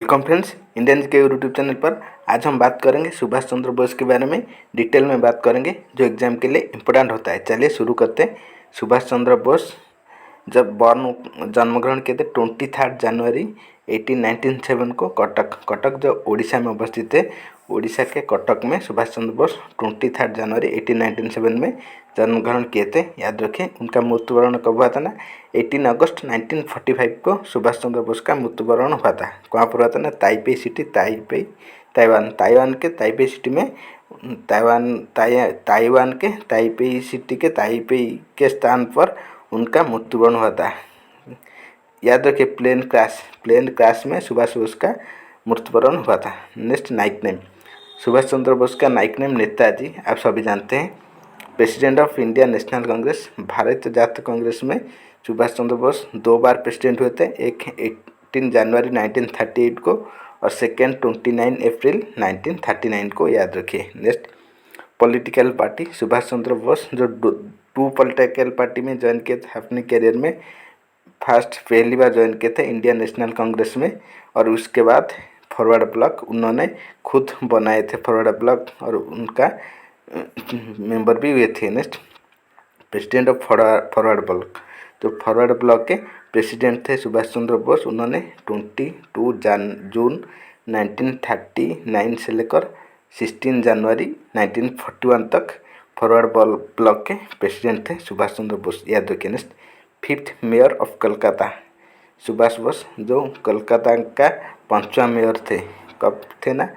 Welcome friends, Indian के YouTube channel पर आज हम बात करेंगे सुभाष चंद्र बोस के बारे में। डिटेल में बात करेंगे जो एग्जाम के लिए इम्पोर्टेंट होता है। चलिए शुरू करते हैं। सुभाष चंद्र बोस जब जन्मग्रहण किए थे 23 जनवरी 1897 को कटक जो उड़ीसा में अवस्थित है। उड़ीसा के कटक में सुभाष चंद्र बोस 23 जनवरी 1897 में जन्मग्रहण किए थे। याद रखें, उनका मृत्युवरण कब हुआ था ना, 18 अगस्त 1945 को सुभाष चंद्र बोस का मृत्युवरण हुआ था। कहाँ पर हुआ था ना, ताइपे सिटी, ताइवान के ताइपे सिटी में, ताइवान के ताइपे सिटी के ताइपे के स्थान पर उनका मृत्युवरण हुआ था। याद रखिए, प्लेन क्रैश में सुभाष बोस का मृत्युवरण हुआ था। Next, nick name. Subhash Chandra Bose का नाइक नेम नेताजी, आप सभी जानते हैं। President of India National Congress, Bharatiya Jatiya Congress में सुभाष चंद्र बोस 2 बार प्रेसिडेंट हुए थे। एक 18 जनवरी 1938 को और सेकेंड 29 अप्रैल 1939 को। याद रखिए। Next, political party. Subhash Chandra Bose जो 2 पॉलिटिकल पार्टी में ज्वाइन किए थे अपने करियर में। पहली बार ज्वाइन किए थे इंडियन नेशनल कांग्रेस में, और उसके बाद फॉरवर्ड ब्लॉक उन्होंने खुद बनाए थे, फॉरवर्ड ब्लॉक, और उनका मेंबर भी हुए थे। Next, president of forward block. जो फॉरवर्ड ब्लॉक के प्रेसिडेंट थे सुभाष चंद्र बोस, उन्होंने 22 जून 1939 से लेकर 16 जनवरी 1941 तक फॉरवर्ड ब्लॉक के प्रेसिडेंट थे सुभाष चंद्र बोस। याद रखिए। Next, 5th mayor of Calcutta. Subhash Bose जो कलकत्ता का 5वां मेयर थे, कब थे ना,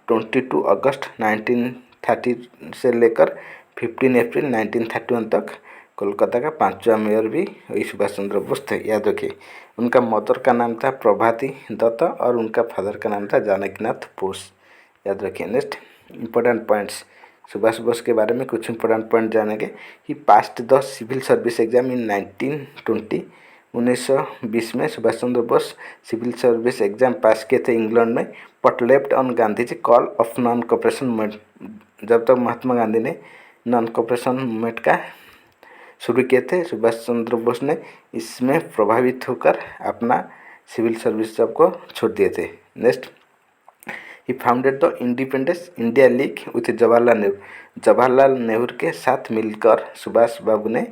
22 अगस्त 1930 से लेकर 15 अप्रैल 1931 तक कोलकाता का 5वां मेयर भी वही सुभाष चंद्र बोस थे। याद रखिए। उनका मदर का नाम था प्रभाती दत्त और उनका फादर का नाम था जानकीनाथ बोस। याद रखिए। Next, important points. Subhash Bose के बारे में कुछ इंपॉर्टेंट पॉइंट जानेंगे। He passed the civil service exam in 1920। 1920 में Subhash Chandra Bose civil service exam pass किए थे इंग्लैंड में, but left on Gandhi ji call of non cooperation movement. जब तक महात्मा गांधी ने नॉन कोऑपरेशन मूवमेंट का शुरू किए थे, सुभाष चंद्र बोस ने इसमें प्रभावित होकर अपना सिविल सर्विस जॉब को छोड़ दिए थे। Next, he founded the independence India league with Jawaharlal Nehru. Jawaharlal Nehru के साथ मिलकर सुभाष बाबू ने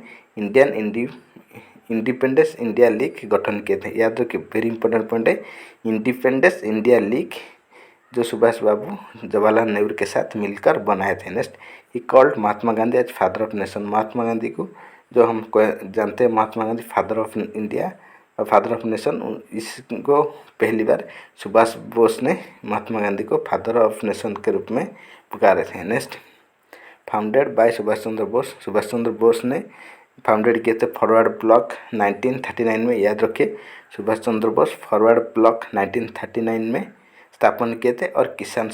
इंडिपेंडेंस इंडिया लीग गठन किए थे। याद रखिए, वेरी इंपॉर्टेंट पॉइंट है। इंडिपेंडेंस इंडिया लीग जो सुभाष बाबू जवाहरलाल नेहरू के साथ मिलकर बनाए थे। Next, he called Mahatma Gandhi as father of nation. Mahatma Gandhi को जो हम जानते हैं, Mahatma Gandhi father of India और फादर ऑफ नेशन, इसको पहली बार सुभाष बोस ने महात्मा गांधी को फादर ऑफ नेशन के रूप में पुकारे थे। Next, founded by Subhash Chandra Bose. Subhash Chandra Bose ने फाउंडेड किए थे फॉरवर्ड ब्लॉक 1939 में। याद रखिए, सुभाष चंद्र बोस फॉरवर्ड ब्लॉक 1939 में स्थापन किए थे, और किसान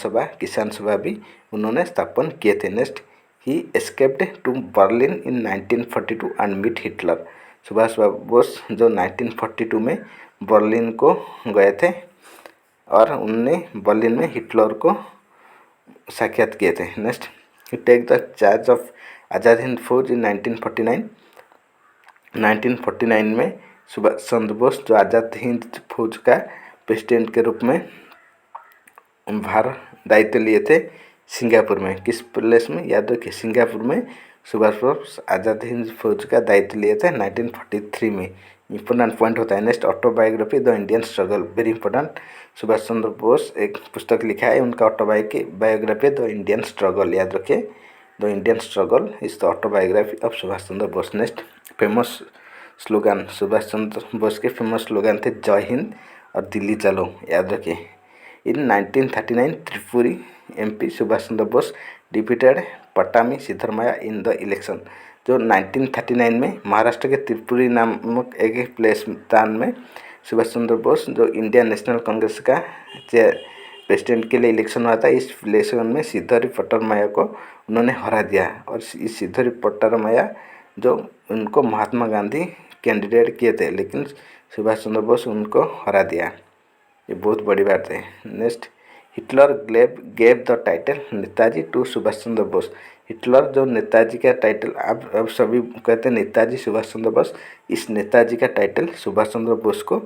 सभा भी उन्होंने स्थापन किए थे। Next, he escaped to Berlin in 1942 and meet Hitler. Subhash Bose जो 1942 में बर्लिन को गए थे और उनने बर्लिन में हिटलर को साक्षात किए थे। Next, he take the charge of Azad Hind Fauj in 1949। 1949 में सुभाष चंद्र बोस जो आज़ाद हिंद फौज का प्रेसिडेंट के रूप में भार दायित्व लिए थे सिंगापुर में। किस प्लेस में? याद रखिए, सिंगापुर में सुभाष बोस आज़ाद हिंद फौज का दायित्व लिए थे 1943 में। इंपॉर्टेंट पॉइंट होता है। Next, autobiography the Indian struggle, very important. Subhas Chandra Bose एक पुस्तक लिखा है, उनका ऑटोबायोग्राफी द इंडियन स्ट्रगल। याद रखिए, the Indian struggle is the autobiography of Subhas Chandra Bose. Next, famous slogan. Subhas Chandra Bose के फेमस स्लोगान थे जय हिंद और दिल्ली चलो। याद रखिए। In 1939 Tripuri MP Subhas Chandra Bose defeated Pattabhi Sitaramayya in the election. जो 1939 में महाराष्ट्र के त्रिपुरी नामक एक प्लेस स्थान में सुभाष चंद्र बोस जो इंडियन नेशनल कांग्रेस का प्रेसिडेंट के लिए इलेक्शन हुआ था, इस इलेक्शन में सिद्धरी पट्टामैया को उन्होंने हरा दिया, और इस सिद्धरी पट्टामैया जो उनको महात्मा गांधी कैंडिडेट किए थे, लेकिन सुभाष चंद्र बोस उनको हरा दिया। ये बहुत बड़ी बात है। Next, Hitler gave the title Netaji to Subhash Chandra Bose. Hitler जो नेताजी का टाइटल, आप सभी कहते हैं नेताजी सुभाष चंद्र बोस, इस नेताजी का टाइटल सुभाष चंद्र बोस को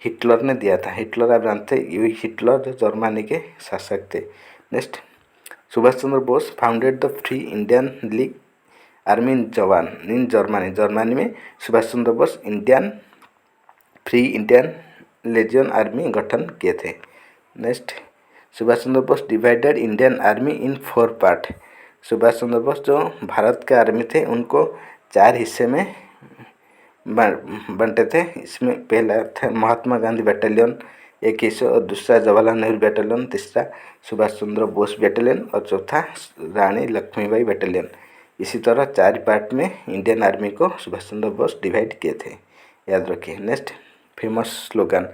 हिटलर ने दिया था। हिटलर आप जानते हैं, ये हिटलर जो जर्मनी के शासक थे। Next, Subhas Chandra Bose founded the free Indian league army in Germany. Germany में Subhash Chandra Bose free Indian legion army गठन किए थे। Next, Subhas Chandra Bose divided Indian army in 4 part. Subhas Chandra Bose जो भारत के आर्मी थे उनको 4 हिस्से में बंटे थे। इसमें पहला था महात्मा गांधी बैटालियन एक हिस्सा, और दूसरा जवाहरलाल नेहरू बैटालियन, तीसरा सुभाष चंद्र बोस बैटालियन और चौथा रानी लक्ष्मीबाई बैटालियन। इसी तरह 4 पार्ट में इंडियन आर्मी को सुभाष चंद्र बोस डिवाइड किए थे, याद रखिए। Next, famous slogan.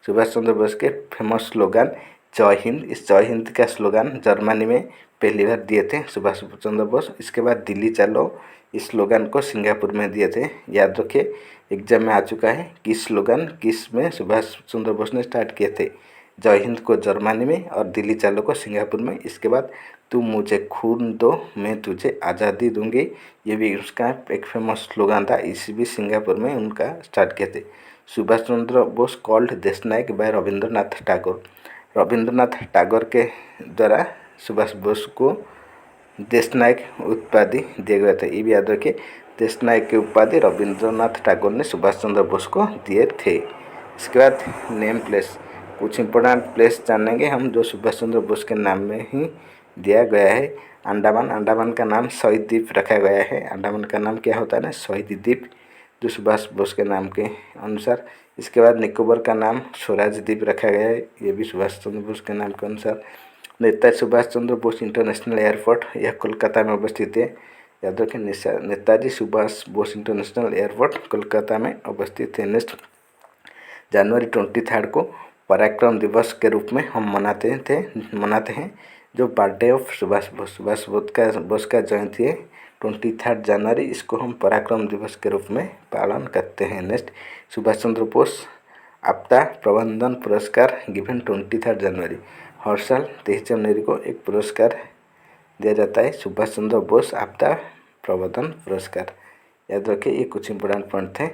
Subhas Chandra Bose के फेमस स्लोगन जय हिंद। इस जय हिंद का स्लोगन जर्मनी में पहली बार दिए थे सुभाष चंद्र बोस। इसके बाद दिल्ली चलो इस स्लोगन को सिंगापुर में दिए थे, याद रखिए। एग्जाम में आ चुका है कि स्लोगन किस में सुभाष चंद्र बोस ने स्टार्ट किए थे। जय हिंद को जर्मनी में और दिल्ली चलो को सिंगापुर में। इसके बाद तुम मुझे खून दो मैं तुझे आज़ादी दूंगी, ये भी उसका एक फेमस स्लोगन था। इसी भी सिंगापुर में उनका स्टार्ट किए थे। Subhash Chandra Bose called Deshnayak bye Rabindranath Tagore. रविंद्रनाथ टैगोर के द्वारा सुभाष बोस को देशनायक उपाधि दिए गए थे, ये भी याद रखिए। देशनायक की उपाधि रविंद्रनाथ टैगोर ने सुभाष चंद्र बोस को दिए थे। इसके बाद नेम प्लेस, कुछ इंपॉर्टेंट प्लेस जानेंगे हम जो सुभाष चंद्र बोस के नाम में ही दिया गया है। अंडमान का नाम शहीद द्वीप रखा गया है। अंडमान का नाम क्या होता है ना, शहीद द्वीप, जो सुभाष बोस के नाम के अनुसार। इसके बाद निकोबार का नाम स्वराज द्वीप रखा गया है, ये भी सुभाष चंद्र बोस के नाम के अनुसार। नेताजी सुभाष चंद्र बोस इंटरनेशनल एयरपोर्ट, यह कोलकाता में अवस्थित है, याद रखें। नेताजी सुभाष बोस इंटरनेशनल एयरपोर्ट कोलकाता में अवस्थित है। नेक्स्ट, जनवरी 23 को पराक्रम दिवस के रूप में हम मनाते हैं, जो बर्थडे ऑफ सुभाष बोस का जयंती है 23 जनवरी, इसको हम पराक्रम दिवस के रूप में पालन करते हैं। नेक्स्ट, सुभाष चंद्र बोस आपदा प्रबंधन पुरस्कार गिवन 23 जनवरी। हर साल 23 जनवरी को एक पुरस्कार दिया जाता है, सुभाष चंद्र बोस आपदा प्रबंधन पुरस्कार, याद रखिए। ये कुछ इंपॉर्टेंट पॉइंट थे।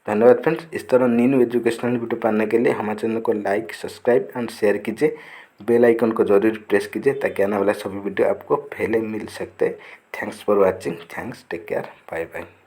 धन्यवाद फ्रेंड्स। इस तरह न्यू एजुकेशनल वीडियो पाने के लिए हमारे चैनल को लाइक, सब्सक्राइब एंड शेयर कीजिए। बेल आइकन को जरूर प्रेस कीजिए ताकि आने वाला सभी वीडियो आपको पहले मिल सकते। Thanks for watching. Thanks, take care, bye bye.